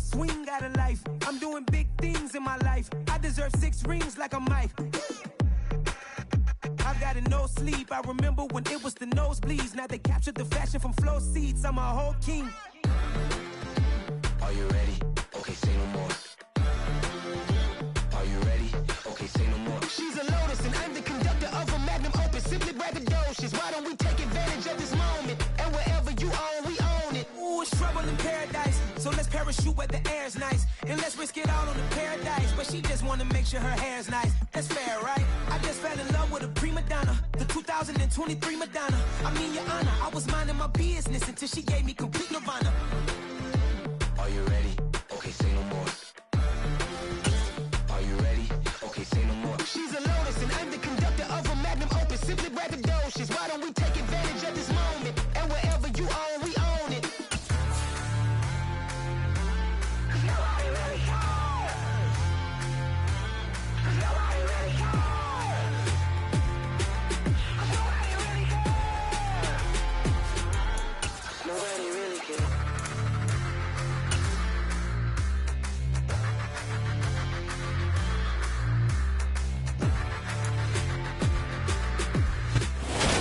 swing out of life. I'm doing big things in my life. I deserve 6 rings like a Mike. I've got no sleep. I remember when it was the nosebleeds. Now they captured the fashion from flow seats. I'm a whole king. Are you ready? Okay, say no more. Are you ready? Okay, say no more. She's a lotus and I'm the conductor of a magnum opus. Simply braggadocious. Why don't we take advantage of this moment? And wherever you own, we own it. Ooh, it's trouble in paradise. So let's parachute where the air's nice. And let's risk it all on the paradise. But she just wanna make sure her hair's nice. That's fair, right? I just fell in love with a prima donna. The 2023 Madonna. I mean, your honor, I was minding my business until she gave me complete nirvana. Are you ready? Okay, say no more. Are you ready? Okay, say no more. She's a lotus and I'm the conductor of a magnum opus. Simply braggadocious. Why don't we take advantage of this moment? And wherever you own, we own it. Nobody really cares. Nobody really cares. Nobody really cares. Nobody really cares.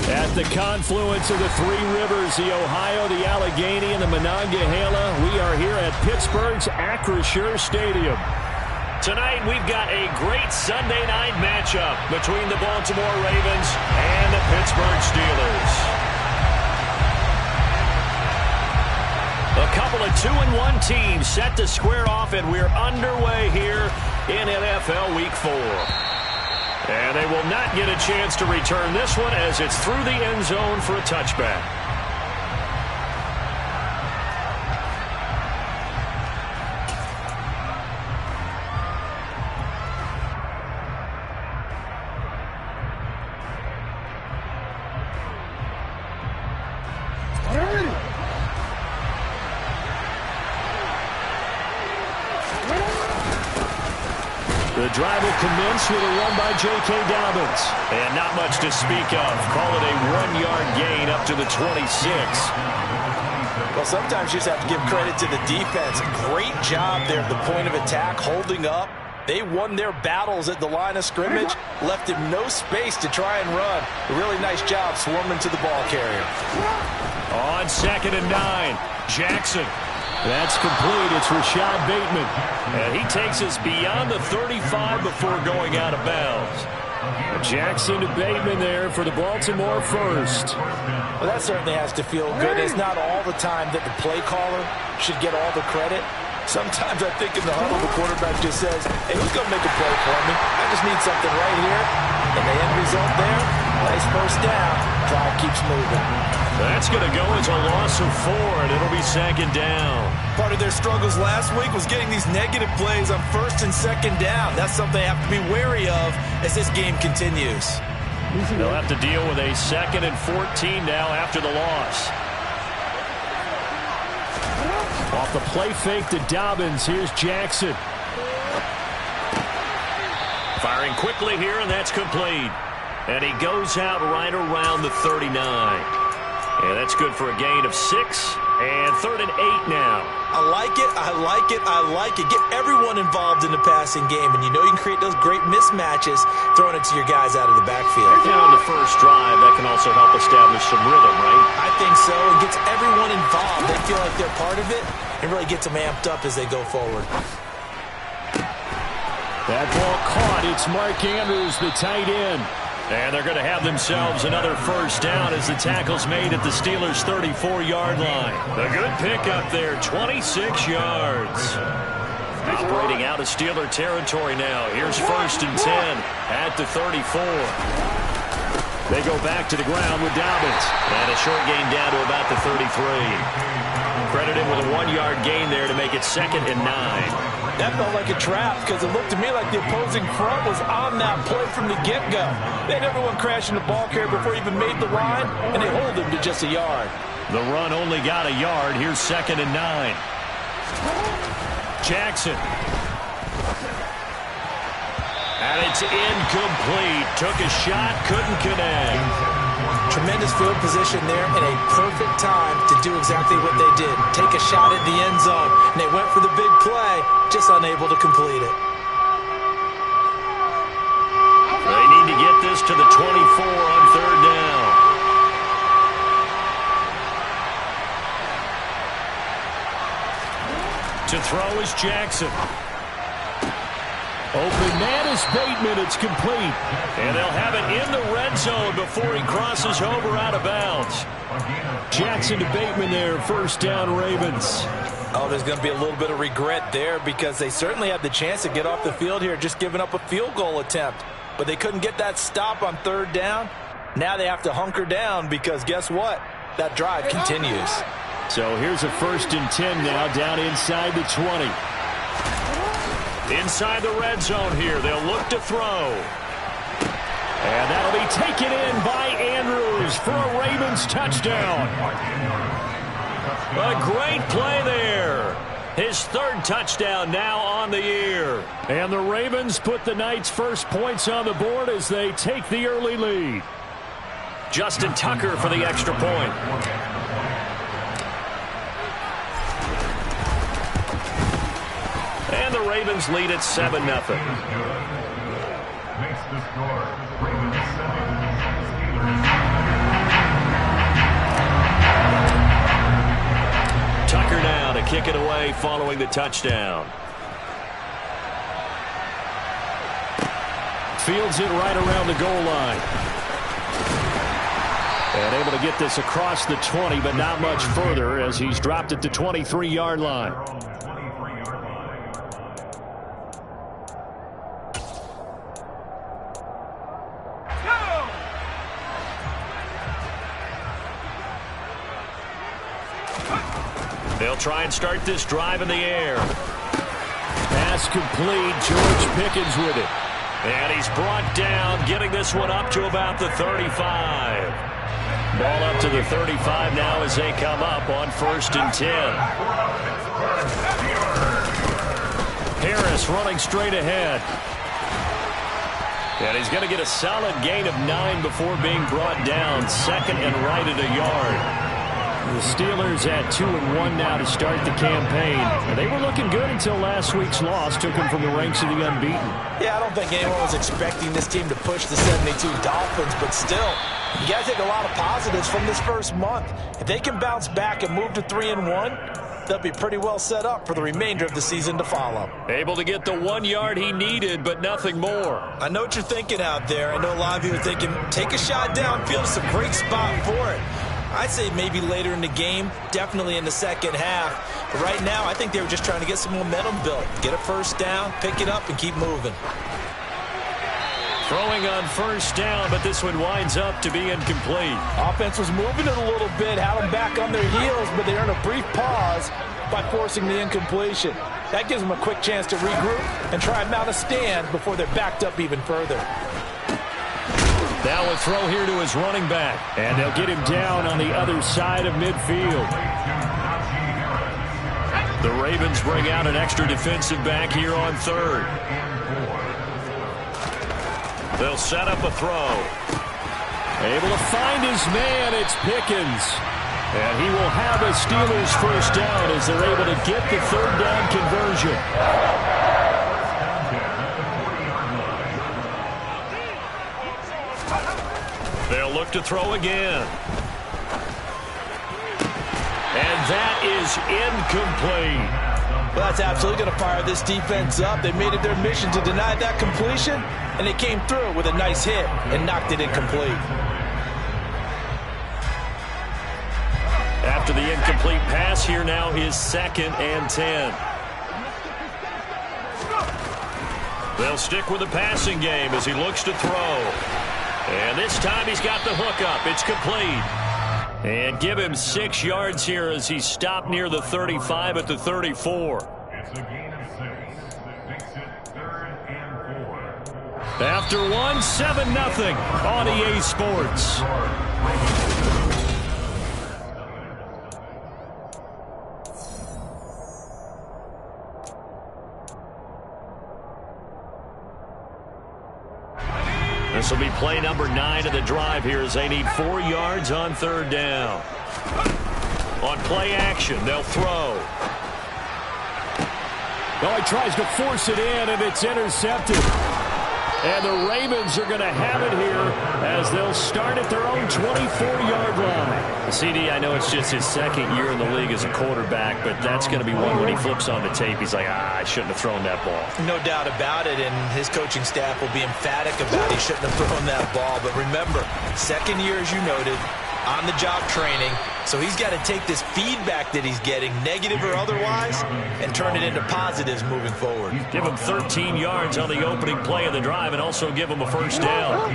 At the confluence of the 3 rivers, the Ohio, the Allegheny, and the Monongahela, we are here at Pittsburgh's Acrisure Stadium. Tonight, we've got a great Sunday night matchup between the Baltimore Ravens and the Pittsburgh Steelers. A couple of 2-1 teams set to square off, and we're underway here in NFL Week 4. And they will not get a chance to return this one as it's through the end zone for a touchback. The drive will commence with a run by J.K. Dobbins. And not much to speak of. Call it a 1-yard gain up to the 26. Well, sometimes you just have to give credit to the defense. Great job there at the point of attack, holding up. They won their battles at the line of scrimmage, left him no space to try and run. A really nice job swarming to the ball carrier. On 2nd and 9, Jackson. That's complete. It's Rashad Bateman. And he takes us beyond the 35 before going out of bounds. Jackson to Bateman there for the Baltimore first. Well, that certainly has to feel good. It's not all the time that the play caller should get all the credit. Sometimes I think in the huddle, the quarterback just says, hey, who's going to make a play for me? I just need something right here. And the end result there, nice first down. Drive keeps moving. That's going to go as a loss of 4, and it'll be 2nd down. Part of their struggles last week was getting these negative plays on 1st and 2nd down. That's something they have to be wary of as this game continues. They'll have to deal with a 2nd and 14 now after the loss. Off the play fake to Dobbins, here's Jackson. Firing quickly here, and that's complete. And he goes out right around the 39. And that's good for a gain of 6. And 3rd and 8 now. I like it, I like it, I like it. Get everyone involved in the passing game. And you know you can create those great mismatches throwing it to your guys out of the backfield. Now in the first drive, that can also help establish some rhythm, right? I think so. It gets everyone involved. They feel like they're part of it. It really gets them amped up as they go forward. That ball caught. It's Mark Andrews, the tight end. And they're going to have themselves another first down as the tackle's made at the Steelers' 34-yard line. A good pickup there, 26 yards. Operating out of Steeler territory now. Here's 1st and 10 at the 34. They go back to the ground with Dobbins. And a short gain down to about the 33. Credited with a 1-yard gain there to make it 2nd and 9. That felt like a trap because it looked to me like the opposing front was on that play from the get-go. They had everyone crashing the ball carrier before he even made the line, and they hold him to just a yard. The run only got a yard. Here's 2nd and 9. Jackson. And it's incomplete. Took a shot, couldn't connect. Tremendous field position there and a perfect time to do exactly what they did. Take a shot at the end zone. And they went for the big play, just unable to complete it. They need to get this to the 24 on third down. To throw is Jackson. Open man is Bateman. It's complete. And they'll have it in the red zone before he crosses over out of bounds. Jackson to Bateman there. First down, Ravens. Oh, there's going to be a little bit of regret there because they certainly had the chance to get off the field here, just giving up a field goal attempt. But they couldn't get that stop on third down. Now they have to hunker down because guess what? That drive continues. So here's a 1st and 10 now, down inside the 20. Inside the red zone here, they'll look to throw. And that'll be taken in by Andrews for a Ravens touchdown. A great play there. His 3rd touchdown now on the year. And the Ravens put the Knights' first points on the board as they take the early lead. Justin Tucker for the extra point. And the Ravens lead at 7-0. Tucker now to kick it away following the touchdown. Fields it right around the goal line. And able to get this across the 20, but not much further as he's dropped at the 23-yard line. They'll try and start this drive in the air. Pass complete. George Pickens with it. And he's brought down, getting this one up to about the 35. Ball up to the 35 now as they come up on 1st and 10. Harris running straight ahead. And he's going to get a solid gain of 9 before being brought down. 2nd and right at a yard. The Steelers at 2-1 now to start the campaign. And they were looking good until last week's loss took them from the ranks of the unbeaten. Yeah, I don't think anyone was expecting this team to push the 72 Dolphins, but still, you got to take a lot of positives from this first month. If they can bounce back and move to 3-1, they'll be pretty well set up for the remainder of the season to follow. Able to get the 1 yard he needed, but nothing more. I know what you're thinking out there. I know a lot of you are thinking, take a shot downfield. It's a great spot for it. I'd say maybe later in the game, definitely in the second half. But right now, I think they were just trying to get some momentum built. Get a first down, pick it up, and keep moving. Throwing on 1st down, but this one winds up to be incomplete. Offense was moving it a little bit, had them back on their heels, but they earned a brief pause by forcing the incompletion. That gives them a quick chance to regroup and try and mount a stand before they're backed up even further. Now a throw here to his running back. And they'll get him down on the other side of midfield. The Ravens bring out an extra defensive back here on 3rd. They'll set up a throw. Able to find his man. It's Pickens. And he will have a Steelers first down as they're able to get the 3rd down conversion. They'll look to throw again. And that is incomplete. Well, that's absolutely going to fire this defense up. They made it their mission to deny that completion, and they came through with a nice hit and knocked it incomplete. After the incomplete pass, here now is 2nd and 10. They'll stick with the passing game as he looks to throw. And this time he's got the hook up. It's complete. And give him 6 yards here as he's stopped near the 35 at the 34. It's a gain of 6. Makes it 3rd and 4. After 1, 7-0 on EA Sports. This will be play number 9 of the drive here as they need 4 yards on 3rd down. On play action, they'll throw. Oh, he tries to force it in, and it's intercepted. And the Ravens are going to have it here as they'll start at their own 24-yard line. CD, I know it's just his second year in the league as a quarterback, but that's going to be one when he flips on the tape. He's like, I shouldn't have thrown that ball. No doubt about it, and his coaching staff will be emphatic about he shouldn't have thrown that ball. But remember, second year, as you noted, on-the-job training. So he's got to take this feedback that he's getting, negative or otherwise, and turn it into positives moving forward. Give him 13 yards on the opening play of the drive and also give him a first down.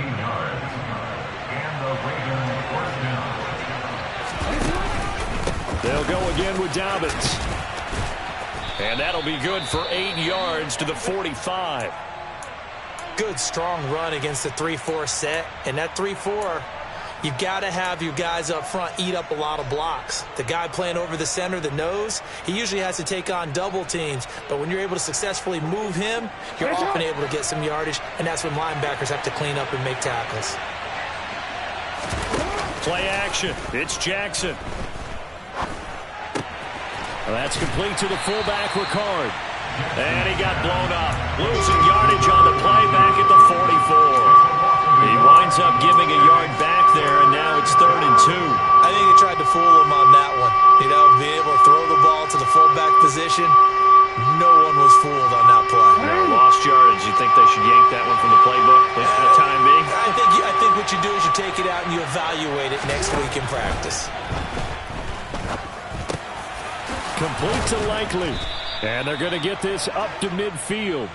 They'll go again with Dobbins. And that'll be good for 8 yards to the 45. Good, strong run against the 3-4 set. And that 3-4, you've got to have your guys up front eat up a lot of blocks. The guy playing over the center, the nose, he usually has to take on double teams. But when you're able to successfully move him, you're often able to get some yardage, and that's when linebackers have to clean up and make tackles. Play action. It's Jackson. That's complete to the fullback, Ricard. And he got blown up. Losing yardage on the play back at the 44. He winds up giving a yard back there, and now it's 3rd and 2. I think he tried to fool him on that one. You know, being able to throw the ball to the fullback position, no one was fooled on that play. No, lost yardage. You think they should yank that one from the playbook, at least for the time being? I think what you do is you take it out and you evaluate it next week in practice. Complete to Likely. And they're going to get this up to midfield.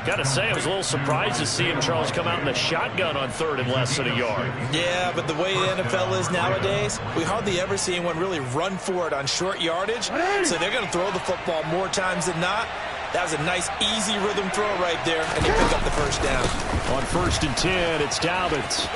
Got to say, I was a little surprised to see him, Charles, come out in the shotgun on 3rd and less than a yard. Yeah, but the way the NFL is nowadays, we hardly ever see anyone really run for it on short yardage. So they're going to throw the football more times than not. That was a nice, easy rhythm throw right there, and they pick up the first down. On 1st and 10, it's Dobbins.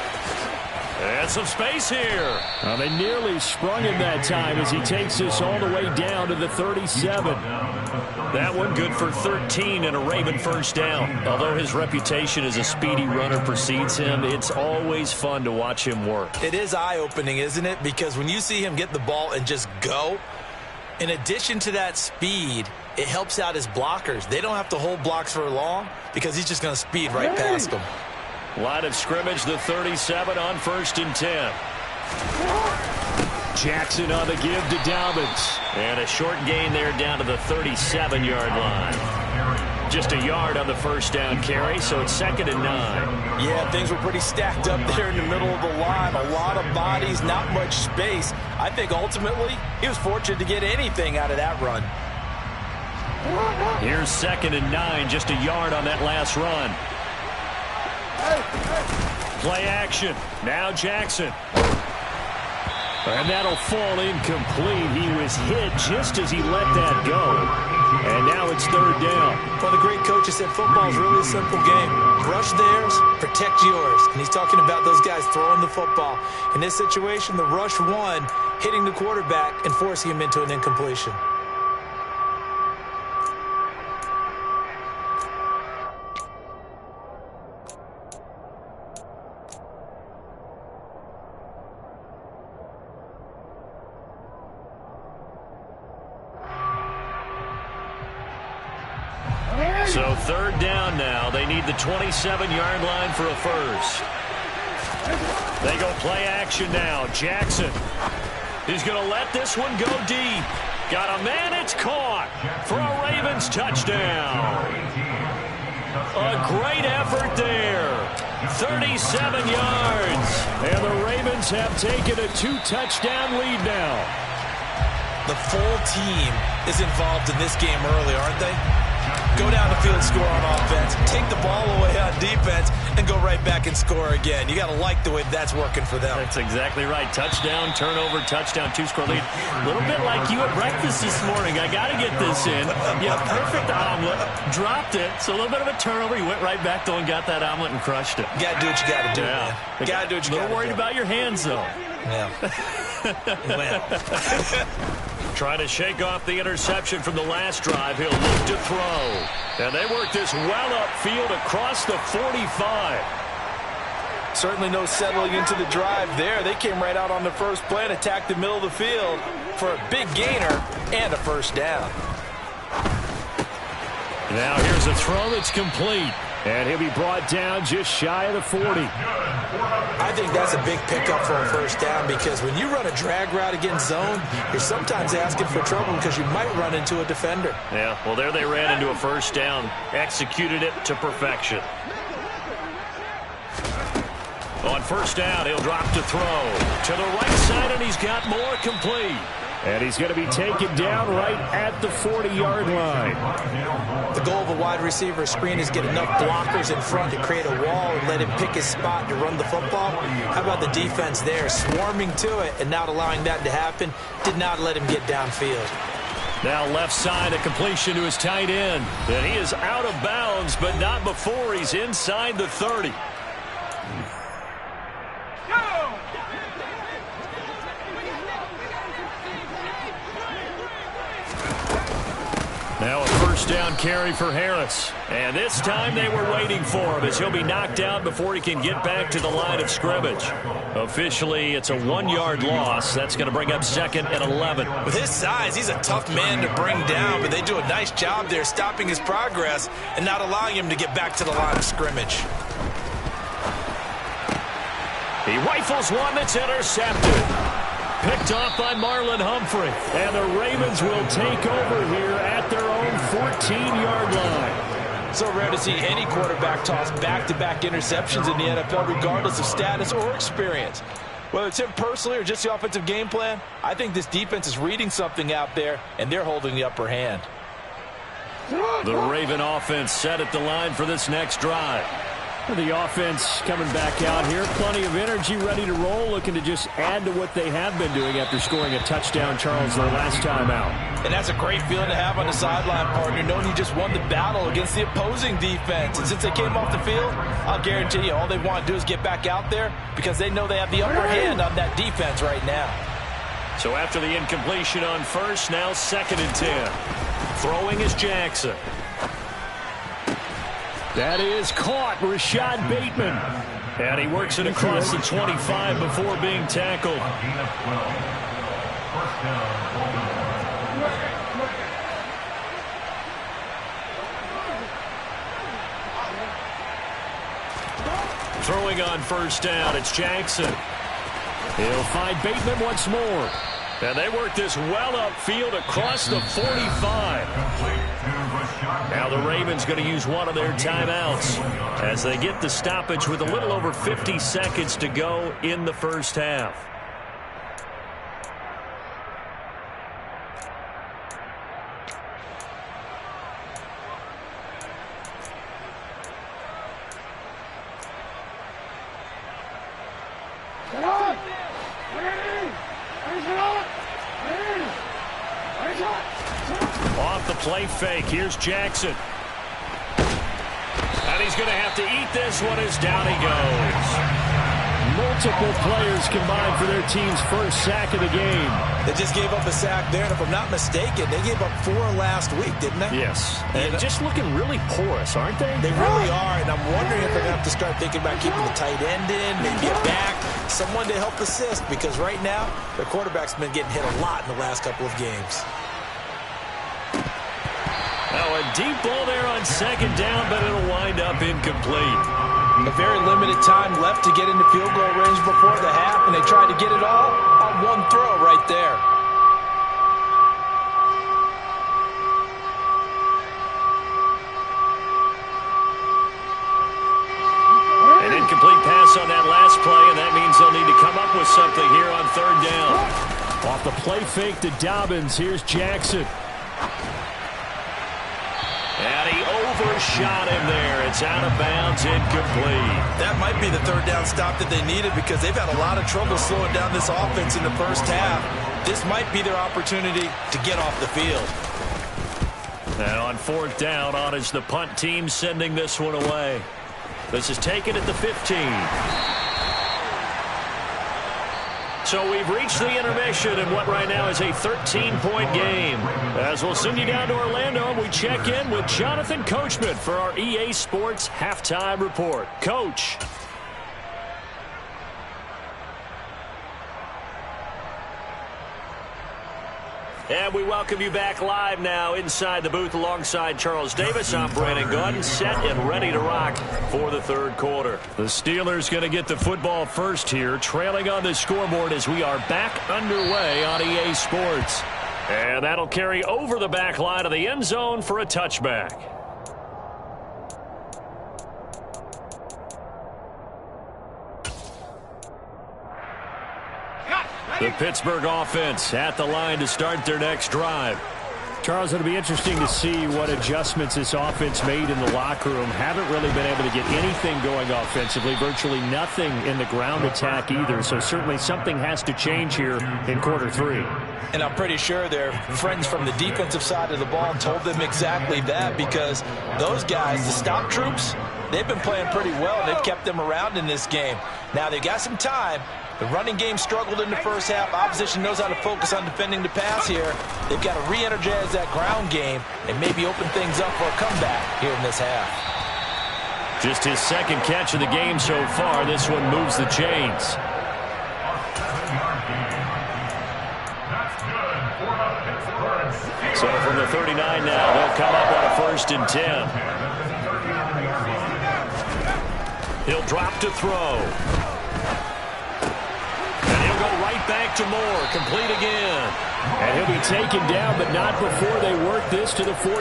And some space here. Well, they nearly sprung him that time as he takes this all the way down to the 37. That one good for 13 and a Raven first down. Although his reputation as a speedy runner precedes him, it's always fun to watch him work. It is eye-opening, isn't it? Because when you see him get the ball and just go, in addition to that speed, it helps out his blockers. They don't have to hold blocks for long because he's just going to speed right past them. Line of scrimmage, the 37 on 1st and 10. Jackson on the give to Dobbins. And a short gain there down to the 37-yard line. Just a yard on the first down carry, so it's 2nd and 9. Yeah, things were pretty stacked up there in the middle of the line. A lot of bodies, not much space. I think ultimately he was fortunate to get anything out of that run. Here's 2nd and 9, just a yard on that last run. Play action. Now Jackson. And that'll fall incomplete. He was hit just as he let that go. And now it's 3rd down. Well, the great coach has said football is really a simple game. Rush theirs, protect yours. And he's talking about those guys throwing the football. In this situation, the rush one, hitting the quarterback and forcing him into an incompletion. So 3rd down now. They need the 27-yard line for a first. They go play action now. Jackson. He's going to let this one go deep. Got a man. It's caught for a Ravens touchdown. A great effort there. 37 yards. And the Ravens have taken a 2-touchdown lead now. The full team is involved in this game early, aren't they? Go down the field, score on offense, take the ball away on defense, and go right back and score again. You got to like the way that's working for them. That's exactly right. Touchdown, turnover, touchdown, 2-score lead. A little bit like you at breakfast this morning. I got to get this in. Yeah, perfect omelet. Dropped it. So a little bit of a turnover. You went right back, though, and got that omelet and crushed it. You got to do what you got to do, man. You got to do what you got to do. A little worried about your hands, though. Yeah. Trying to shake off the interception from the last drive. He'll look to throw. And they work this well upfield across the 45. Certainly no settling into the drive there. They came right out on the first play and attacked the middle of the field for a big gainer and a first down. Now here's a throw that's complete. And he'll be brought down just shy of the 40. I think that's a big pickup for a first down because when you run a drag route against zone, you're sometimes asking for trouble because you might run into a defender. Yeah, well, there they ran into a first down. Executed it to perfection. On first down, he'll drop to throw. To the right side, and he's got more complete. And he's going to be taken down right at the 40-yard line. The goal of a wide receiver screen is get enough blockers in front to create a wall and let him pick his spot to run the football. How about the defense there, swarming to it and not allowing that to happen? Did not let him get downfield. Now left side, a completion to his tight end. And he is out of bounds, but not before he's inside the 30. Now a first down carry for Harris. And this time they were waiting for him as he'll be knocked out before he can get back to the line of scrimmage. Officially, it's a 1-yard loss. That's going to bring up second and 11. With his size, he's a tough man to bring down, but they do a nice job there stopping his progress and not allowing him to get back to the line of scrimmage. He rifles one that's intercepted. Picked off by Marlon Humphrey. And the Ravens will take over here at their own 14-yard line. So rare to see any quarterback toss back-to-back interceptions in the NFL, regardless of status or experience. Whether it's him personally or just the offensive game plan, I think this defense is reading something out there, and they're holding the upper hand. The Raven offense set at the line for this next drive. The offense coming back out here. Plenty of energy, ready to roll, looking to just add to what they have been doing after scoring a touchdown, Charles, their last time out. And that's a great feeling to have on the sideline, partner, knowing you just won the battle against the opposing defense. And since they came off the field, I'll guarantee you all they want to do is get back out there because they know they have the upper hand on that defense right now. So after the incompletion on first, now second and 10. Throwing is Jackson. That is caught, Rashad Bateman. And he works it across the 25 before being tackled. Throwing on first down, it's Jackson. He'll find Bateman once more. And they work this well upfield across the 45. Now the Ravens going to use one of their timeouts as they get the stoppage with a little over 50 seconds to go in the first half. Off the play fake, here's Jackson. And he's going to have to eat this one as down he goes. Multiple players combined for their team's first sack of the game. They just gave up a sack there, and if I'm not mistaken, they gave up 4 last week, didn't they? Yes. And just looking really porous, aren't they? They really are, and I'm wondering if they're going to have to start thinking about keeping the tight end in, maybe a back, someone to help assist, because right now, their quarterback's been getting hit a lot in the last couple of games. Now a deep ball there on second down, but it'll wind up incomplete. A very limited time left to get into field goal range before the half, and they tried to get it all on one throw right there. An incomplete pass on that last play, and that means they'll need to come up with something here on third down. Off the play fake to Dobbins, here's Jackson. And he overshot him there. It's out of bounds, incomplete. That might be the third down stop that they needed because they've had a lot of trouble slowing down this offense in the first half. This might be their opportunity to get off the field. And on fourth down, on is the punt team sending this one away. This is taken at the 15. So we've reached the intermission in what right now is a 13-point game. As we'll send you down to Orlando, and we check in with Jonathan Coachman for our EA Sports Halftime Report. Coach. And we welcome you back live now inside the booth alongside Charles Davis. I'm Brandon Gunn, set and ready to rock for the third quarter. The Steelers going to get the football first here, trailing on the scoreboard as we are back underway on EA Sports. And that'll carry over the back line of the end zone for a touchback. The Pittsburgh offense at the line to start their next drive. Charles, it'll be interesting to see what adjustments this offense made in the locker room. Haven't really been able to get anything going offensively, virtually nothing in the ground attack either. So certainly something has to change here in quarter three. And I'm pretty sure their friends from the defensive side of the ball told them exactly that, because those guys, the stop troops, they've been playing pretty well, and they've kept them around in this game. Now they've got some time. The running game struggled in the first half. Opposition knows how to focus on defending the pass here. They've got to re-energize that ground game and maybe open things up for a comeback here in this half. Just his second catch of the game so far. This one moves the chains. So from the 39 now, they'll come up on a 1st and 10. He'll drop to throw. Right back to Moore, complete again. And he'll be taken down, but not before they work this to the 45. A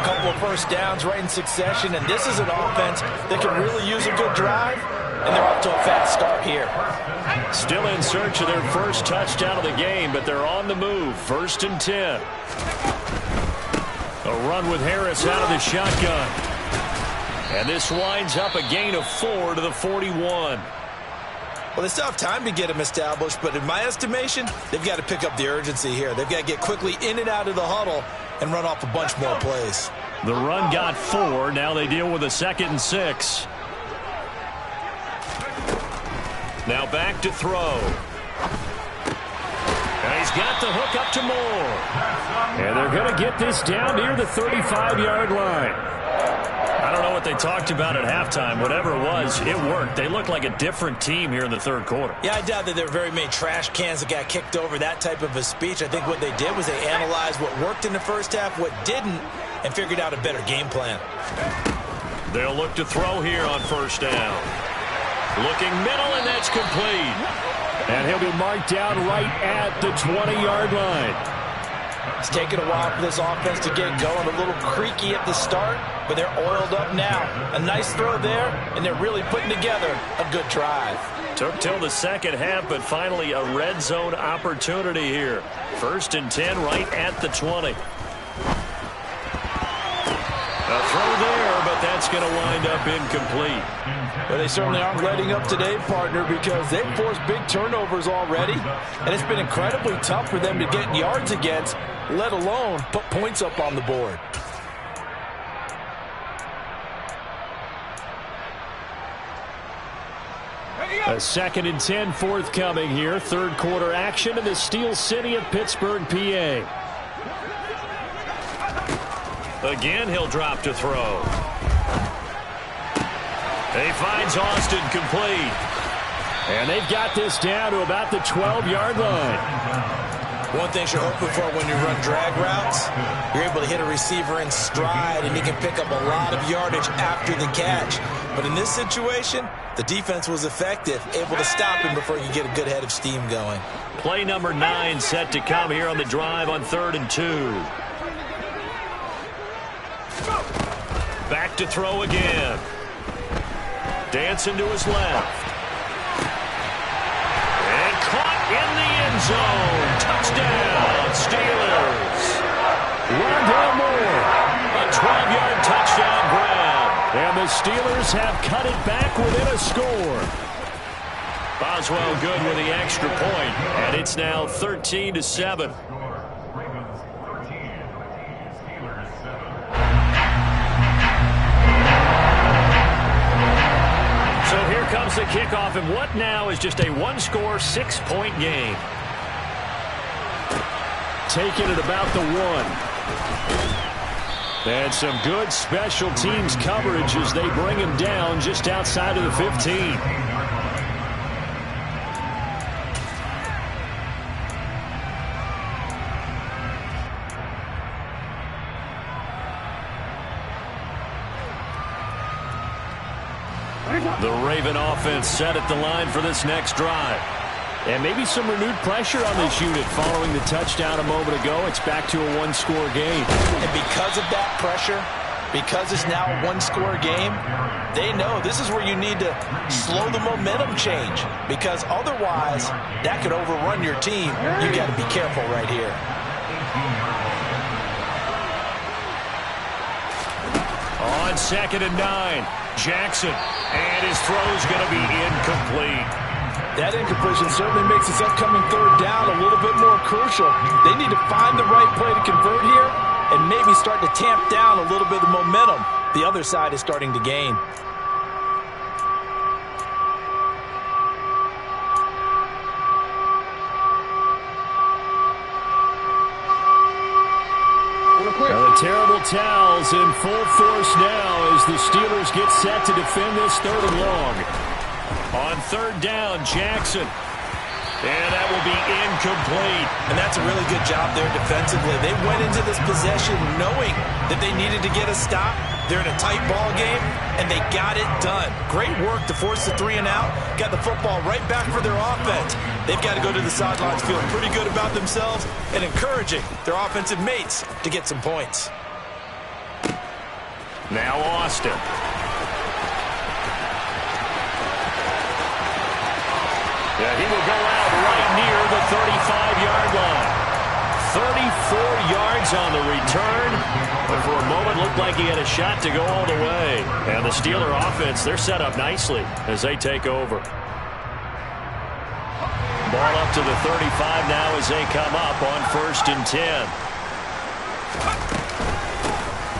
couple of first downs right in succession, and this is an offense that can really use a good drive, and they're off to a fast start here. Still in search of their first touchdown of the game, but they're on the move. 1st and 10. A run with Harris out of the shotgun. And this winds up a gain of 4 to the 41. Well, they still have time to get him established, but in my estimation, they've got to pick up the urgency here. They've got to get quickly in and out of the huddle and run off a bunch more plays. The run got 4. Now they deal with a 2nd and 6. Now back to throw. And he's got the hook up to Moore. And they're going to get this down near the 35-yard line. I don't know what they talked about at halftime. Whatever it was, it worked. They look like a different team here in the third quarter. Yeah, I doubt that there were very many trash cans that got kicked over, that type of a speech. I think what they did was they analyzed what worked in the first half, what didn't, and figured out a better game plan. They'll look to throw here on 1st down. Looking middle, and that's complete. And he'll be marked down right at the 20-yard line. It's taken a while for this offense to get going. A little creaky at the start, but they're oiled up now. A nice throw there, and they're really putting together a good drive. Took till the second half, but finally a red zone opportunity here. 1st and 10 right at the 20. A throw there, but that's going to wind up incomplete. Well, they certainly aren't letting up today, partner, because they've forced big turnovers already, and it's been incredibly tough for them to get yards against, let alone put points up on the board. A 2nd and 10 forthcoming here. Third quarter action in the Steel City of Pittsburgh, PA. Again, he'll drop to throw. He finds Austin complete. And they've got this down to about the 12-yard line. One thing you're hoping for when you run drag routes, you're able to hit a receiver in stride, and he can pick up a lot of yardage after the catch. But in this situation, the defense was effective, able to stop him before you get a good head of steam going. Play number 9 set to come here on the drive on 3rd and 2. Back to throw again. Dancing to his left. And caught in the end zone. Touchdown, Steelers. Rondale Moore. A 12-yard touchdown grab. And the Steelers have cut it back within a score. Boswell good with the extra point, and it's now 13-7. So here comes the kickoff, and what now is just a one-score, 6-point game. Taking it about the 1. And some good special teams coverage as they bring him down just outside of the 15. The Raven offense set at the line for this next drive. And maybe some renewed pressure on this unit following the touchdown a moment ago. It's back to a one-score game. And because of that pressure, because it's now a one-score game, they know this is where you need to slow the momentum change, because otherwise that could overrun your team. You got to be careful right here. On 2nd and 9, Jackson, and his throw's going to be incomplete. That incompletion certainly makes this upcoming 3rd down a little bit more crucial. They need to find the right play to convert here and maybe start to tamp down a little bit of momentum the other side is starting to gain. Well, the terrible towels in full force now as the Steelers get set to defend this 3rd and long. On 3rd down, Jackson. And that will be incomplete. And that's a really good job there defensively. They went into this possession knowing that they needed to get a stop. They're in a tight ball game, and they got it done. Great work to force the 3 and out. Got the football right back for their offense. They've got to go to the sidelines feeling pretty good about themselves and encouraging their offensive mates to get some points. Now Austin. Yeah, he will go out right near the 35-yard line. 34 yards on the return. But for a moment, looked like he had a shot to go all the way. And the Steeler offense, they're set up nicely as they take over. Ball up to the 35 now as they come up on 1st and 10.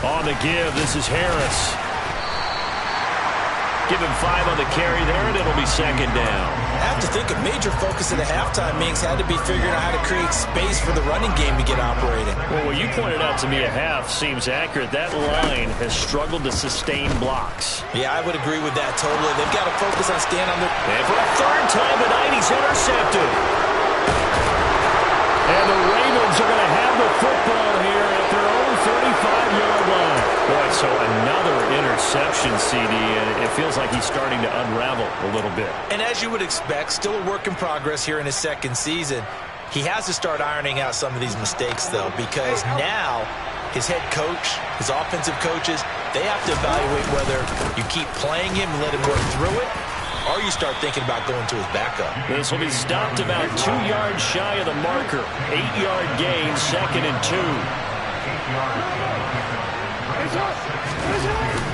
On the give, this is Harris. Give him 5 on the carry there, and it'll be 2nd down. I have to think a major focus at the halftime meetings had to be figuring out how to create space for the running game to get operating. Well, what you pointed out to me a half seems accurate. That line has struggled to sustain blocks. Yeah, I would agree with that totally. They've got to focus on staying on their... And for a 3rd time tonight, he's intercepted. And the Ravens are going to have the football here at their own 35-yard line. Boy, so another interception, CD, and it feels like he's starting to unravel a little bit. And as you would expect, still a work in progress here in his 2nd season. He has to start ironing out some of these mistakes, though, because now his head coach, his offensive coaches, they have to evaluate whether you keep playing him and let him work through it, or you start thinking about going to his backup. This will be stopped about 2 yards shy of the marker. 8-yard gain, 2nd and 2.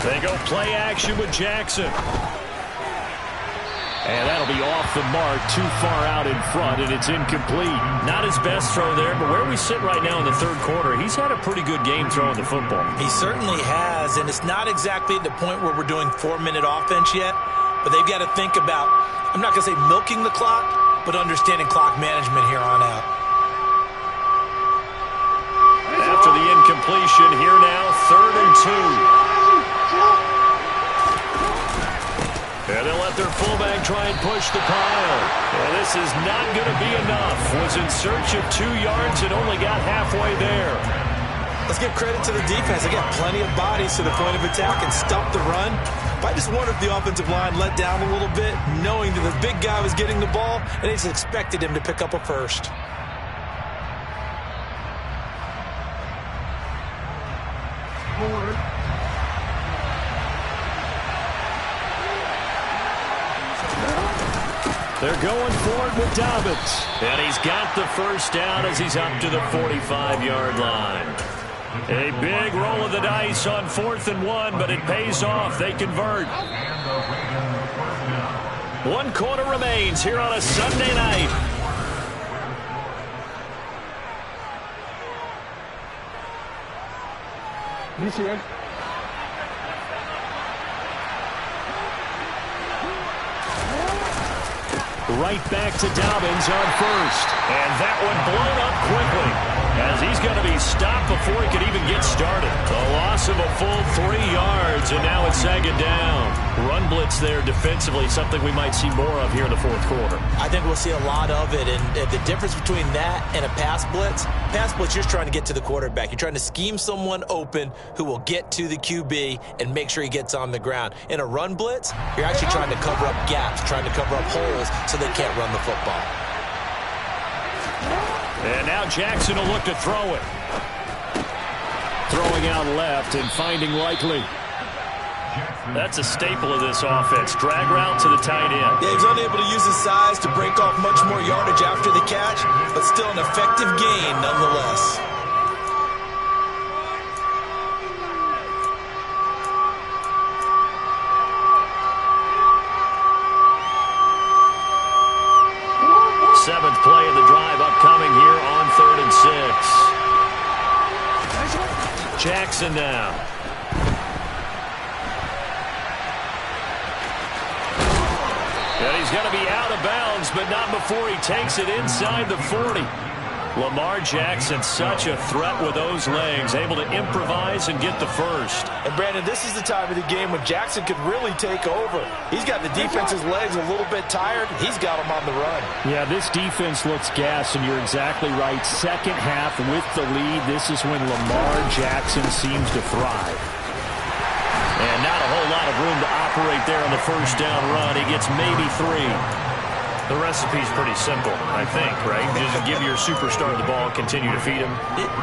They go play action with Jackson. And that'll be off the mark, too far out in front, and it's incomplete. Not his best throw there, but where we sit right now in the 3rd quarter, he's had a pretty good game throwing the football. He certainly has, and it's not exactly at the point where we're doing 4-minute offense yet, but they've got to think about, I'm not going to say milking the clock, but understanding clock management here on out. After the incompletion, here now, 3rd and 2. And they'll let their fullback try and push the pile. And this is not going to be enough. Was in search of 2 yards and only got halfway there. Let's give credit to the defense. They got plenty of bodies to the point of attack and stop the run. But I just wonder if the offensive line let down a little bit, knowing that the big guy was getting the ball, and they just expected him to pick up a first. They're going for it with Dobbins. And he's got the first down as he's up to the 45-yard line. A big roll of the dice on 4th and 1, but it pays off. They convert. 1 quarter remains here on a Sunday night. Right back to Dobbins on 1st. And that one blown up quickly as he's going to be stopped before he could even get started. A loss loss of a full 3 yards, and now it's second down. Run blitz there defensively, something we might see more of here in the fourth quarter. I think we'll see a lot of it, and the difference between that and a pass blitz, you're just trying to get to the quarterback. You're trying to scheme someone open who will get to the QB and make sure he gets on the ground. In a run blitz, you're actually trying to cover up gaps, trying to cover up holes so they can't run the football. And now Jackson will look to throw it. Throwing out left and finding Likely. That's a staple of this offense. Drag route to the tight end. Yeah, he was unable to use his size to break off much more yardage after the catch, but still an effective gain nonetheless. Seventh play of the drive upcoming here on 3rd and 6. Jackson now. And he's going to be out of bounds, but not before he takes it inside the 40. Lamar Jackson, such a threat with those legs, able to improvise and get the first. And, Brandon, this is the time of the game when Jackson could really take over. He's got the defense's legs a little bit tired. He's got them on the run. Yeah, this defense looks gassed, and you're exactly right. Second half with the lead, this is when Lamar Jackson seems to thrive. And not a whole lot of room to operate there on the first down run. He gets maybe 3. The recipe's pretty simple, I think, right? Just give your superstar the ball and continue to feed him.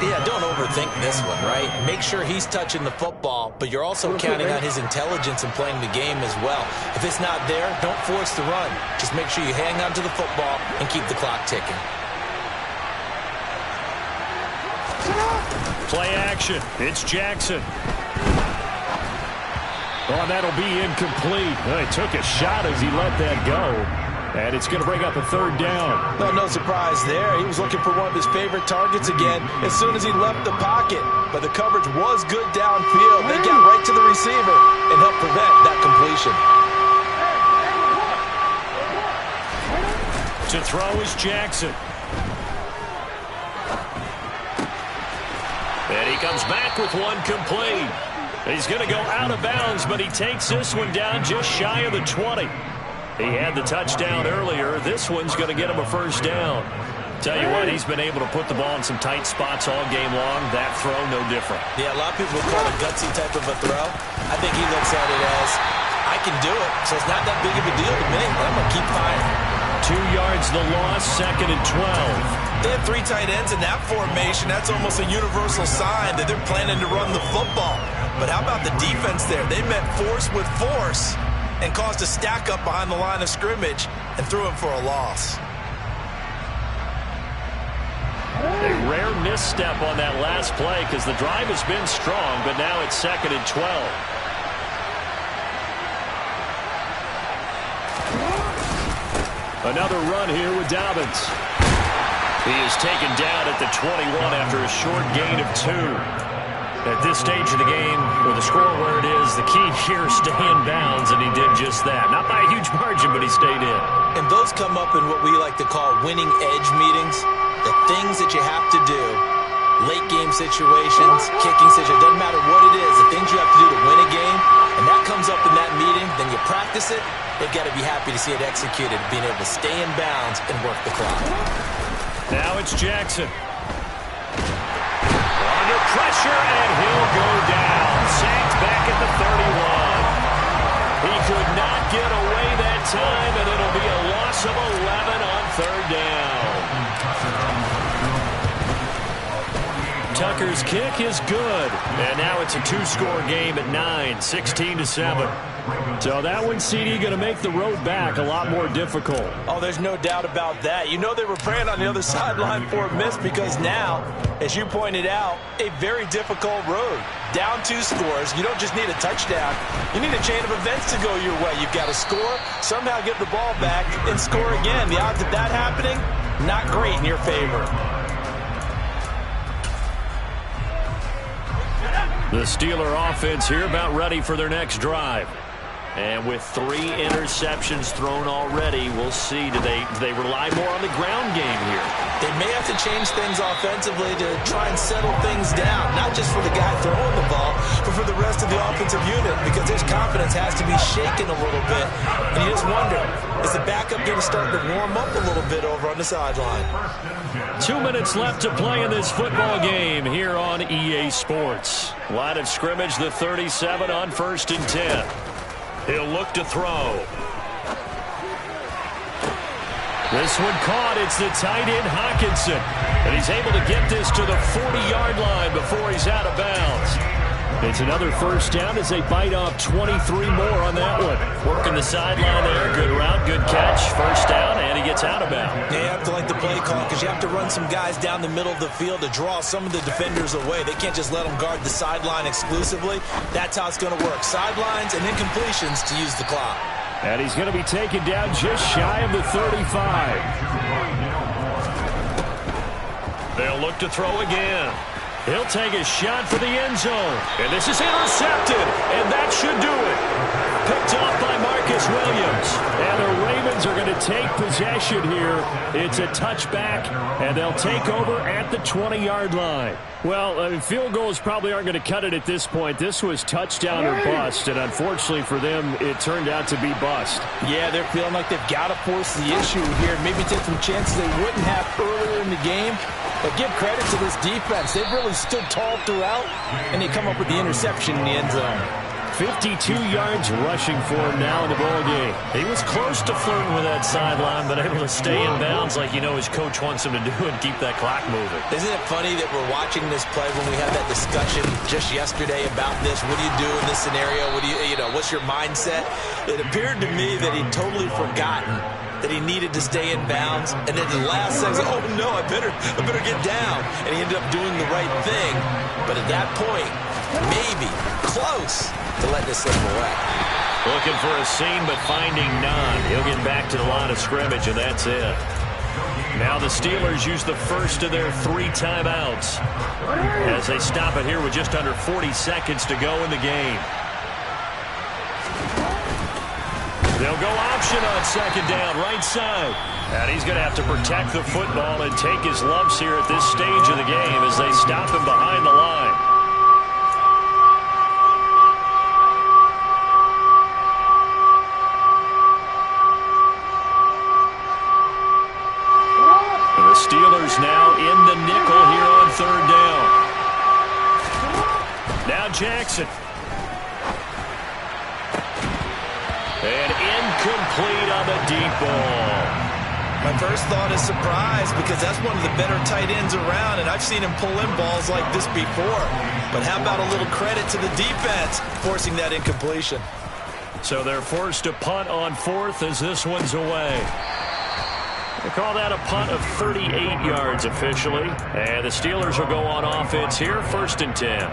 Yeah, don't overthink this one, right? Make sure he's touching the football, but you're also counting on his intelligence in playing the game as well. If it's not there, don't force the run. Just make sure you hang on to the football and keep the clock ticking. Play action. It's Jackson. Oh, that'll be incomplete. He took a shot as he let that go. And it's going to bring up a 3rd down. No surprise there. He was looking for one of his favorite targets again as soon as he left the pocket. But the coverage was good downfield. They got right to the receiver and helped prevent that completion. To throw is Jackson. And he comes back with one complete. He's going to go out of bounds, but he takes this one down just shy of the 20. He had the touchdown earlier. This one's going to get him a first down. Tell you what, he's been able to put the ball in some tight spots all game long. That throw, no different. Yeah, a lot of people would call it a gutsy type of a throw. I think he looks at it as, I can do it, so it's not that big of a deal to me, but I'm going to keep firing. 2 yards the loss, 2nd and 12. They have 3 tight ends in that formation. That's almost a universal sign that they're planning to run the football. But how about the defense there? They met force with force and caused a stack up behind the line of scrimmage and threw him for a loss. A rare misstep on that last play because the drive has been strong, but now it's 2nd and 12. Another run here with Dobbins. He is taken down at the 21 after a short gain of 2. At this stage of the game, with the score where it is, the key here is stay in bounds, and he did just that. Not by a huge margin, but he stayed in. And those come up in what we like to call winning edge meetings. The things that you have to do, late game situations, kicking situations, doesn't matter what it is, the things you have to do to win a game, and that comes up in that meeting, then you practice it, they've got to be happy to see it executed, being able to stay in bounds and work the clock. Now it's Jackson. Under pressure, and he'll go down. Sacked back at the 31. He could not get away that time, and it'll be a loss of 11 on 3rd down. Tucker's kick is good. And now it's a 2-score game at 9, 16-7. So that one, CD, going to make the road back a lot more difficult. Oh, there's no doubt about that. You know they were praying on the other sideline for a miss because now, as you pointed out, a very difficult road. Down 2 scores. You don't just need a touchdown. You need a chain of events to go your way. You've got to score, somehow get the ball back, and score again. The odds of that happening, not great in your favor. The Steeler offense here about ready for their next drive. And with 3 interceptions thrown already, we'll see. Do they rely more on the ground game here? They may have to change things offensively to try and settle things down, not just for the guy throwing the ball, but for for the rest of the offensive unit because his confidence has to be shaken a little bit. And you just wonder, is the backup going to start to warm up a little bit over on the sideline? 2 minutes left to play in this football game here on EA Sports. Line of scrimmage, the 37 on 1st and 10. He'll look to throw. This one caught. It's the tight end, Hawkinson. And he's able to get this to the 40-yard line before he's out of bounds. It's another first down as they bite off 23 more on that one. Working the sideline there. Good route, good catch. First down, and he gets out of bounds. Yeah, you have to like the play call because you have to run some guys down the middle of the field to draw some of the defenders away. They can't just let them guard the sideline exclusively. That's how it's going to work. Sidelines and incompletions to use the clock. And he's going to be taken down just shy of the 35. They'll look to throw again. He'll take a shot for the end zone. And this is intercepted. And that should do it. Picked off by Marcus Williams. And the Ravens are going to take possession here. It's a touchback, and they'll take over at the 20-yard line. Well, field goals probably aren't going to cut it at this point. This was touchdown or bust, and unfortunately for them, it turned out to be bust. Yeah, they're feeling like they've got to force the issue here. Maybe take some chances they wouldn't have earlier in the game. But give credit to this defense. They've really stood tall throughout, and they come up with the interception in the end zone. 52 yards rushing for him now in the ball game. He was close to flirting with that sideline, but able to stay in bounds like you know his coach wants him to do and keep that clock moving. Isn't it funny that we're watching this play when we had that discussion just yesterday about this? What do you do in this scenario? What do you know, what's your mindset? It appeared to me that he'd totally forgotten that he needed to stay in bounds, and then the last second, oh no, I better get down. And he ended up doing the right thing. But at that point, maybe close to let this slip away. Looking for a seam, but finding none. He'll get back to the line of scrimmage, and that's it. Now the Steelers use the first of their 3 timeouts as they stop it here with just under 40 seconds to go in the game. They'll go option on second down, right side. And he's going to have to protect the football and take his lumps here at this stage of the game as they stop him behind the line. The Steelers now in the nickel here on third down. Now Jackson. And incomplete on the deep ball. My first thought is surprise because that's one of the better tight ends around, and I've seen him pull in balls like this before. But how about a little credit to the defense forcing that incompletion? So they're forced to punt on fourth as this one's away. They call that a punt of 38 yards officially. And the Steelers will go on offense here, 1st and 10.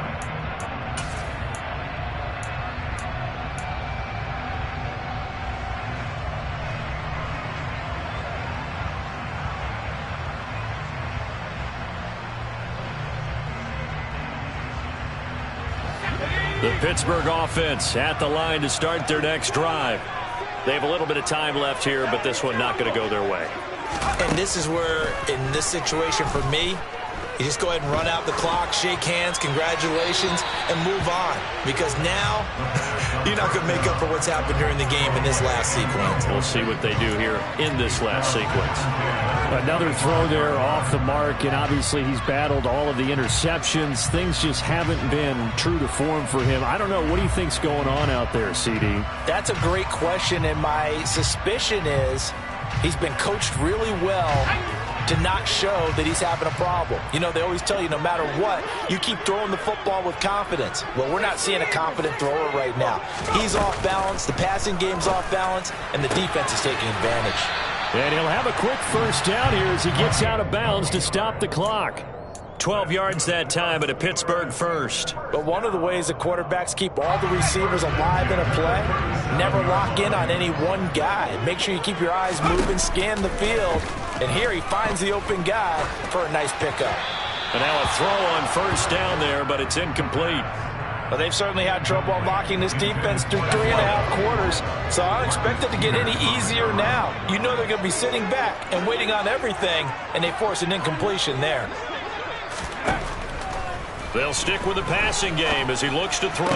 The Pittsburgh offense at the line to start their next drive. They have a little bit of time left here, but this one not going to go their way. And this is where, in this situation for me, you just go ahead and run out the clock, shake hands, congratulations, and move on. Because now, you're not going to make up for what's happened during the game in this last sequence. We'll see what they do here in this last sequence. Another throw there off the mark, and obviously he's battled all of the interceptions. Things just haven't been true to form for him. I don't know. What do you think's going on out there, CD? That's a great question, and my suspicion is he's been coached really well to not show that he's having a problem. You know, they always tell you no matter what, you keep throwing the football with confidence. Well, we're not seeing a confident thrower right now. He's off balance, the passing game's off balance, and the defense is taking advantage. And he'll have a quick first down here as he gets out of bounds to stop the clock. 12 yards that time at a Pittsburgh first. But one of the ways that quarterbacks keep all the receivers alive in a play, never lock in on any one guy. Make sure you keep your eyes moving, scan the field. And here he finds the open guy for a nice pickup. And now a throw on first down there, but it's incomplete. Well, they've certainly had trouble unlocking this defense through 3.5 quarters, so I don't expect it to get any easier now. You know they're going to be sitting back and waiting on everything, and they force an incompletion there. They'll stick with the passing game as he looks to throw.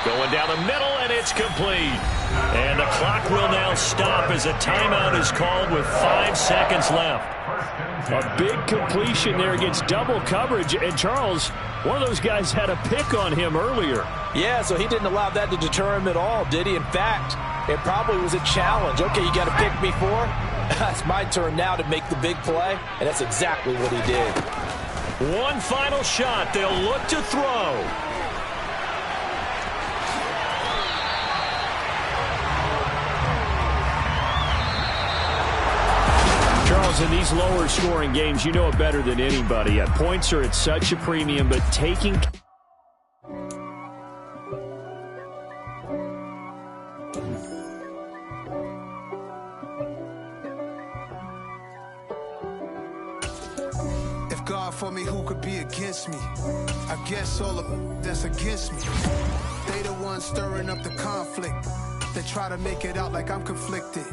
Going down the middle, and it's complete. And the clock will now stop as a timeout is called with 5 seconds left. A big completion there against double coverage. And Charles, one of those guys had a pick on him earlier. Yeah, so he didn't allow that to deter him at all, did he? In fact, it probably was a challenge. Okay, you got to pick me for? It's my turn now to make the big play, and that's exactly what he did. One final shot. They'll look to throw. Charles, in these lower scoring games, you know it better than anybody. Points are at such a premium, but taking... If God for me, who could be against me? I guess all of that's against me. They the ones stirring up the conflict. They try to make it out like I'm conflicted.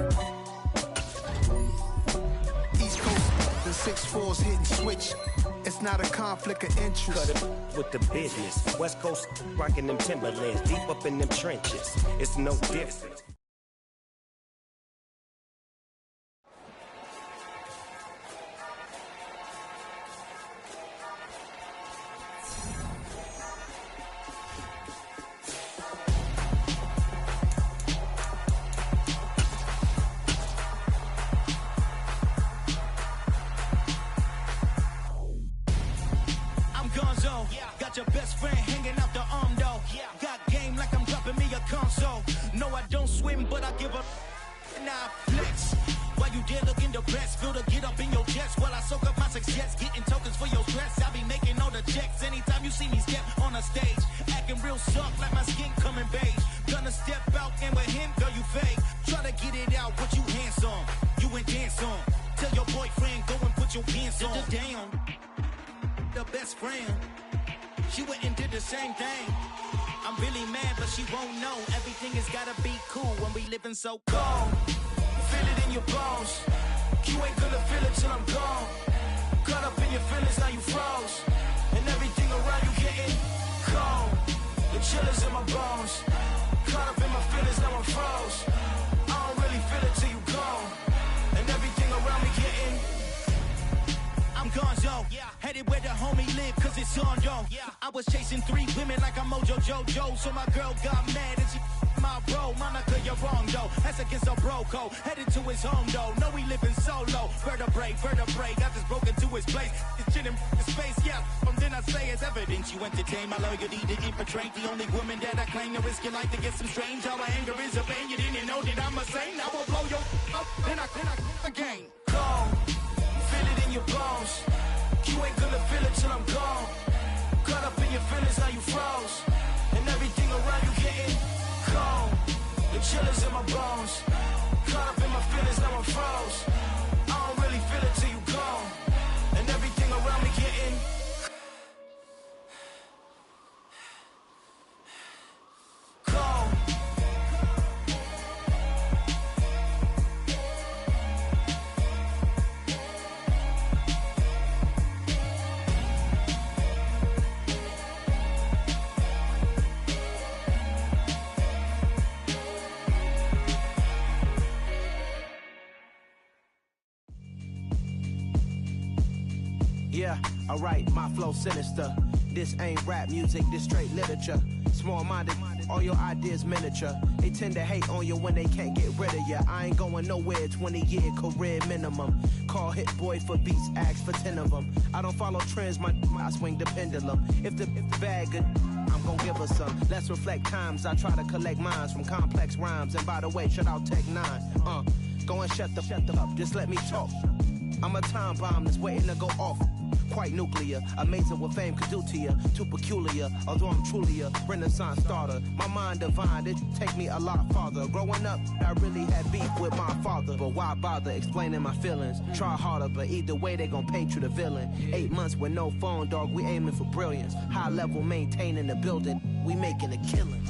East Coast, the 6'4's hitting switch. It's not a conflict of interest. Cut it with the business. West Coast rocking them Timberlands, deep up in them trenches. It's no different. Got your best friend hanging out the arm though. Got game like I'm dropping me a console. No, I don't swim, but I give a and I flex. While you there looking depressed, feel the get up in your chest while I soak up my success, getting tokens for your stress. I be making all the checks anytime you see me step on a stage, acting real soft like my skin coming beige. Gonna step out and with him, girl, you fake. Try to get it out, but you handsome. You ain't dance on. Tell your boyfriend go and put your pants on. Down. The best friend. She went and did the same thing. I'm really mad, but she won't know. Everything has gotta be cool when we living so cold. Feel it in your bones. You ain't gonna feel it till I'm gone. Caught up in your feelings, now you froze. And everything around you getting cold. The chillers in my bones. Caught up in my feelings, now I'm froze. I don't really feel it till you gone. And everything around me getting I'm gonzo, headed where the homie live, cause it's on, yo. I was chasing 3 women like I'm Mojo Jojo, so my girl got mad and she my bro. Monica, you're wrong, though. That's against a bro code. Headed to his home, though. No, we living solo. Vertebrae, got this broken to his place. It's shit in his face, yeah. From then I say it's evidence you entertain my loyalty to infiltrate. The only woman that I claim to risk your life to get some strange. All my anger is a pain. You didn't know that I'm a saint. I will blow your up, then I again. Cold. Feel it in your bones. You ain't gonna feel it till I'm gone. Caught up in your feelings, now you froze. And everything around you getting cold. The chillers in my bones. Caught up in my feelings, now I'm froze. I don't really feel it till you gone. And everything around me getting cold. Yeah, alright, my flow sinister. This ain't rap music, this straight literature. Small-minded, all your ideas miniature. They tend to hate on you when they can't get rid of you. I ain't going nowhere, 20-year career minimum. Call Hit Boy for beats, ask for 10 of them. I don't follow trends, I swing the pendulum. If the bag good, I'm gon' give her some. Let's reflect times, I try to collect minds from complex rhymes. And by the way, shout out Tech 9. Go and shut the up, just let me talk. I'm a time bomb that's waiting to go off. Quite nuclear, amazing what fame could do to you. Too peculiar, although I'm truly a renaissance starter. My mind divine, it take me a lot farther. Growing up, I really had beef with my father. But why bother explaining my feelings? Try harder, but either way they gon' paint you the villain. 8 months with no phone, dog, we aiming for brilliance. High level maintaining the building, we making a killing.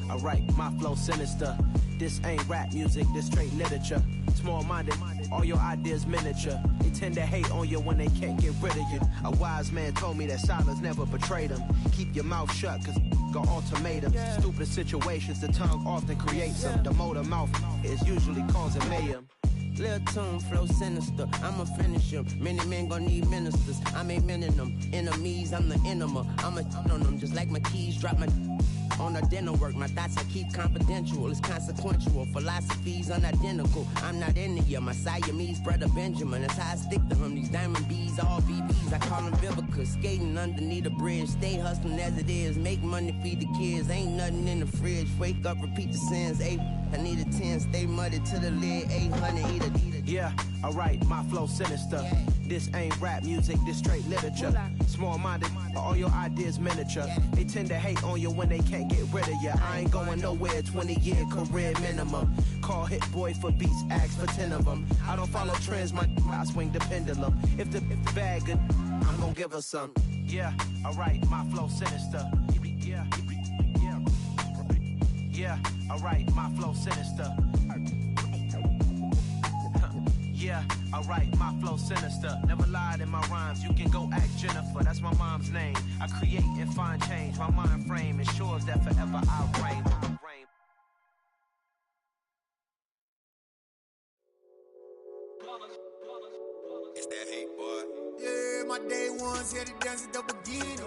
Alright, my flow sinister. This ain't rap music, this straight literature. Small-minded, all your ideas miniature. They tend to hate on you when they can't get rid of you. A wise man told me that silence never betrayed them. Keep your mouth shut, cause got ultimatums. Stupid situations, the tongue often creates them. The motor mouth is usually causing mayhem. Lil' tune, flow sinister, I'ma finish him. Many men gon' need ministers, I'm aiming them. Enemies, I'm the enema, I'ma on them. Just like my keys, drop my on the dinner work. My thoughts I keep confidential, it's consequential. Philosophies unidentical, I'm not into you. My Siamese brother Benjamin, that's how I stick to him. These diamond bees, all BBs, I call them Vivica. Skating underneath the bridge, stay hustling as it is. Make money, feed the kids, ain't nothing in the fridge. Wake up, repeat the sins, I need a 10, stay muddy to the lid, 800, eat a. Yeah, alright, my flow sinister. This ain't rap music, this straight literature. Small-minded, all your ideas miniature. They tend to hate on you when they can't get rid of you. I ain't going nowhere, 20-year career minimum. Call Hit Boy for beats, ask for 10 of them. I don't follow trends, I swing the pendulum. If the bag good, I'm gonna give her some. Yeah, alright, my flow sinister. Yeah, alright, my flow sinister. Yeah, alright, my flow sinister. Never lied in my rhymes, you can go ask Jennifer. That's my mom's name. I create and find change. My mind frame ensures that forever I reign. It's that hate, boy. Yeah, my day ones here to dance at the beginning.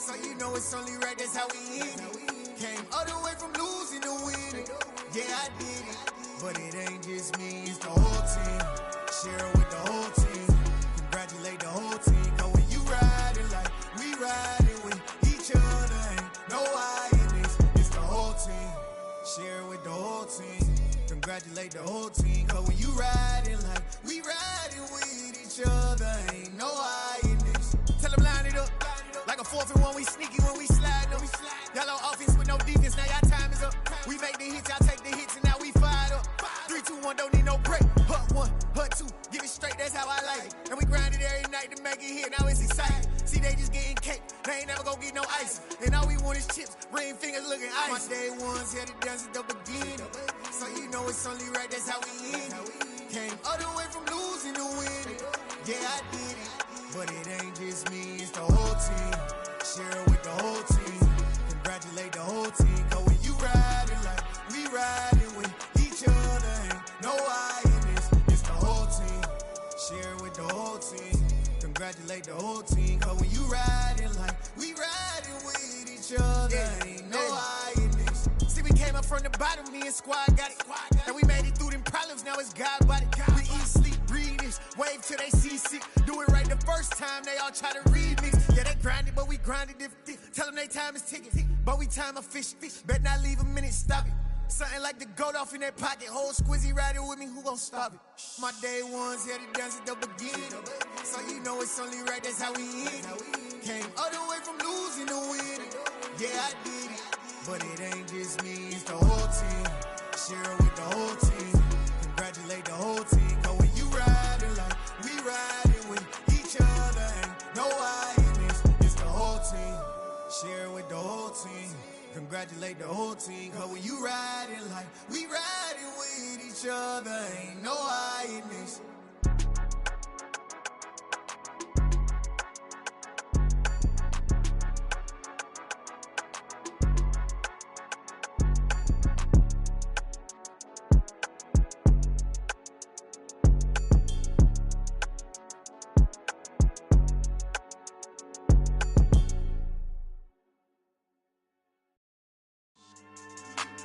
So you know it's only right, that's how we end it. Came all the way from losing to winning. Yeah, I did it. But it ain't just me, it's the whole team. Share with the whole team. Congratulate the whole team. Cause when you riding like we riding with each other, ain't no I in this. It's the whole team. Share with the whole team. Congratulate the whole team. Cause when you riding like we riding with each other, ain't no I in this. Tell them line it up. Like a 4th and 1, we sneaky when we slide them. Yellow offense with no defense, now y'all time is up. We make the hits, y'all take the hits, and now we fired up. 3, 2, 1, don't need no break. Hut 1, hut 2, get it straight, that's how I like it. And we grind it every night to make it hit, now it's exciting. See, they just getting cake, they ain't never gonna get no ice. And all we want is chips, ring fingers looking ice. My day ones here to dance at the beginning. So you know it's only right, that's how we end it. Came all the way from losing to winning. Yeah, I did it. But it ain't just me, it's the whole team. Share with the whole team. Congratulate the whole team. Cause when you riding like we riding with each other, ain't no I in this. It's the whole team. Share with the whole team. Congratulate the whole team. Cause when you riding like we riding with each other, ain't no I in this. See, we came up from the bottom, me and squad got it. And we made it through them problems, now it's God body. We eat, sleep, breathe this, wave till they see sick. Do it right the first time, they all try to remix. Yeah, they grinded, but we grinded different. Tell them they time is ticking, but we time a fish. Bet not leave a minute, stop it. Something like the goat off in that pocket. Whole squizzy riding with me, who gon' stop it? My day ones here to dance at the beginning. So you know it's only right, that's how we end it. Came all the way from losing to winning. Yeah, I did it. But it ain't just me, it's the whole team. Share with the whole team. Congratulate the whole team. Cause when you riding like we riding with each other, ain't no I in this. It's the whole team. Share with the whole team. Congratulate the whole team. Cause when you riding like we riding with each other, ain't no I in this.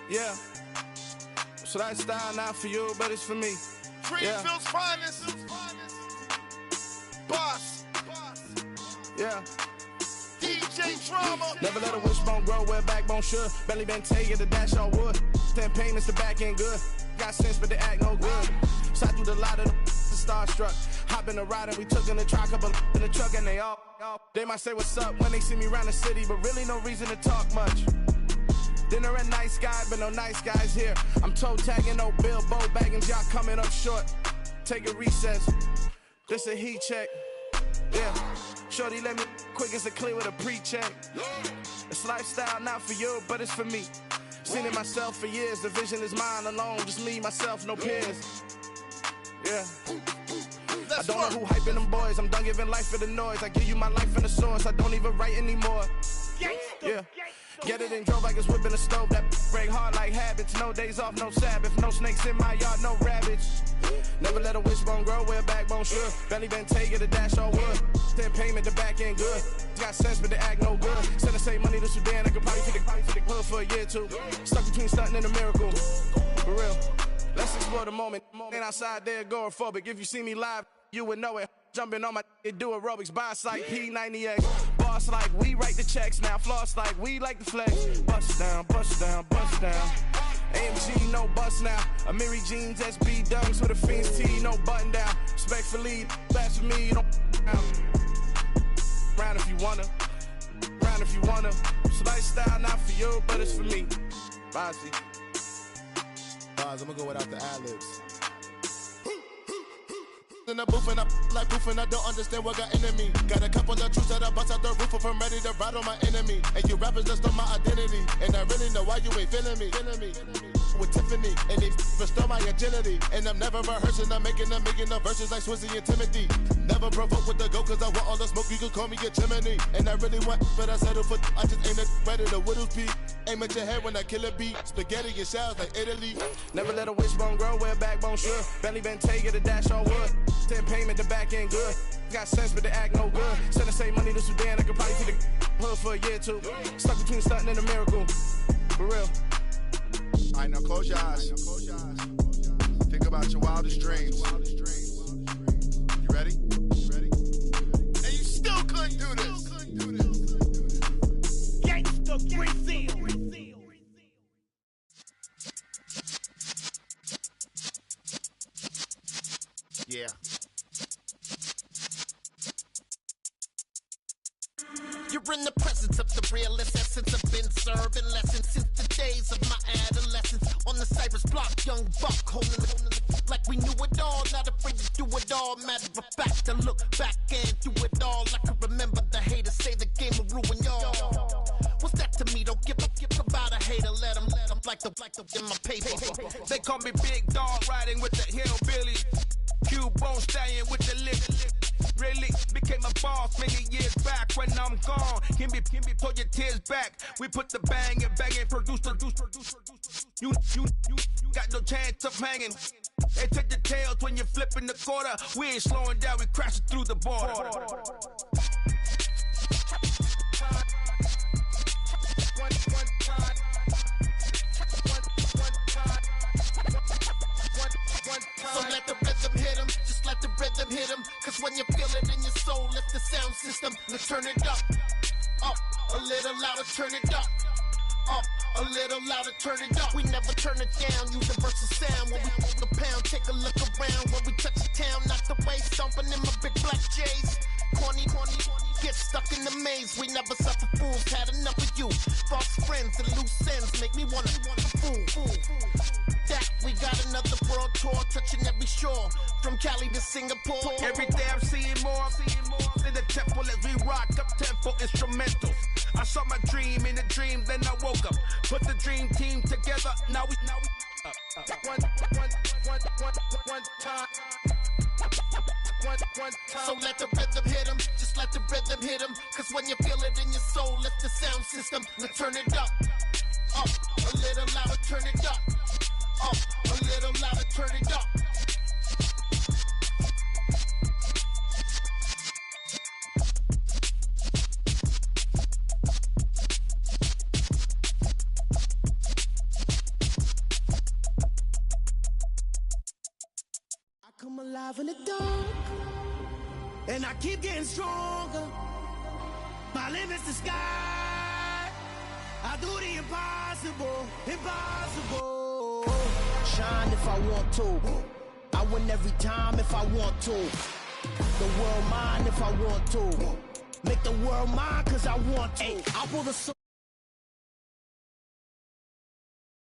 Yeah, so that style not for you, but it's for me. Greenfield's finest. Boss. Yeah. DJ Drama. Never let a wishbone grow where a backbone should. Belly been taken to dash on wood. Then payments the back end good. Got sense, but they act no good. Shot through the lot of the starstruck. Hop in the ride and we took in the truck, couple in the truck, and they all. They might say what's up when they see me around the city, but really no reason to talk much. Dinner at nice guy, but no nice guys here. I'm toe tagging, no Bilbo bagging, y'all coming up short. Take a recess. This a heat check. Yeah. Shorty let me quick as a clear with a pre-check. It's lifestyle not for you, but it's for me. Seen it myself for years. The vision is mine alone. Just me, myself, no peers. Yeah. I don't know who hyping them boys. I'm done giving life for the noise. I give you my life in the source. I don't even write anymore. Yeah. Get it and drove like it's whipping a stove. That break hard like habits. No days off, no Sabbath. No snakes in my yard, no rabbits. Never let a wishbone grow where a backbone should. Belly been take it, a dash all wood. Then payment, the back end good. Got sense, but they act no good. Send the same money to Sudan. I could probably take the hood for a year or two. Stuck between stunting and a miracle. For real. Let's explore the moment. Ain't outside there agoraphobic. If you see me live, you would know it. Jumping on my do aerobics, boss like P90X. Boss like we write the checks now. Floss like we like the flex. Bust down, bust down, bust down. AMG, no bust now. Amiri jeans, SB dunks with a Fiends T, no button down. Respectfully, best for me, you don't round if you wanna. Round if you wanna. It's lifestyle, not for you, but it's for me. Bossy. I'm gonna go without the ad-libs. In the booth and I like proof and I don't understand what got into me. Got a couple of truths that I bust out the roof if I'm ready to ride on my enemy. And you rappers just on my identity. And I really know why you ain't feeling me. With Tiffany, and they restore my agility. And I'm never rehearsing, I'm making the verses like Swizzy and Timothy. Never provoke with the go, cause I want all the smoke, you can call me a chimney. And I really want, but I settle for, I just aim it ready to whittle pea. Aim at your head when I kill a beat. Spaghetti and shells like Italy. Never let a wishbone grow where a backbone should. Belly been take it, a dash all wood. Then payment, the back end good. Got sense, but they act no good. Send the same money to Sudan, I could probably take the hood for a year or two. Stuck between stunting and a miracle. For real. Alright, now close your eyes. Think about your wildest dreams. You ready? And you still couldn't do this. Gangsta Brazil. Yeah. You're in the presence of the realest essence. I've been serving lessons since the days of my adolescence. On the Cypress block, young buck holding it like we knew it all. Not afraid to do it all. Matter of fact, I look back and do it all. I can remember the haters say the game will ruin y'all. What's that to me? Don't give about a hater. Let them like the in my paper. They call me Big Dog, riding with the hillbilly. Q-Bone stallion with the lip. Really became a boss many years back. When I'm gone, can be pull your tears back. We put the bang and produce. You got no chance of hanging. They take the tails when you're flipping the quarter. We ain't slowing down, we crashing through the border. So let the rhythm hit him, just let the rhythm hit him. Cause when you feel it in your soul, lift the sound system. Let's turn it up, a little louder, turn it up, a little louder, turn it up. We never turn it down, universal sound. When we move the pound, take a look around. When we touch the town, not the way, stomping in my big black J's. Corny, get stuck in the maze. We never suffer fools, had enough of you. False friends and loose ends make me wanna fool. That we got another world tour, touching every shore, from Cali to Singapore. Every day I'm seeing more in the temple as we rock up tempo instrumentals. I saw my dream in a dream, then I woke up. Put the dream team together, now we one time. So let the rhythm hit him, just let the rhythm hit him. Cause when you feel it in your soul, lift the sound system. Let's turn it up, a little louder, turn it up, a little louder, turn it up. Come alive in the dark, and I keep getting stronger. My limit's the sky. I do the impossible. Shine if I want to. I win every time if I want to. The world mine if I want to. Make the world mine cause I want to. I pull the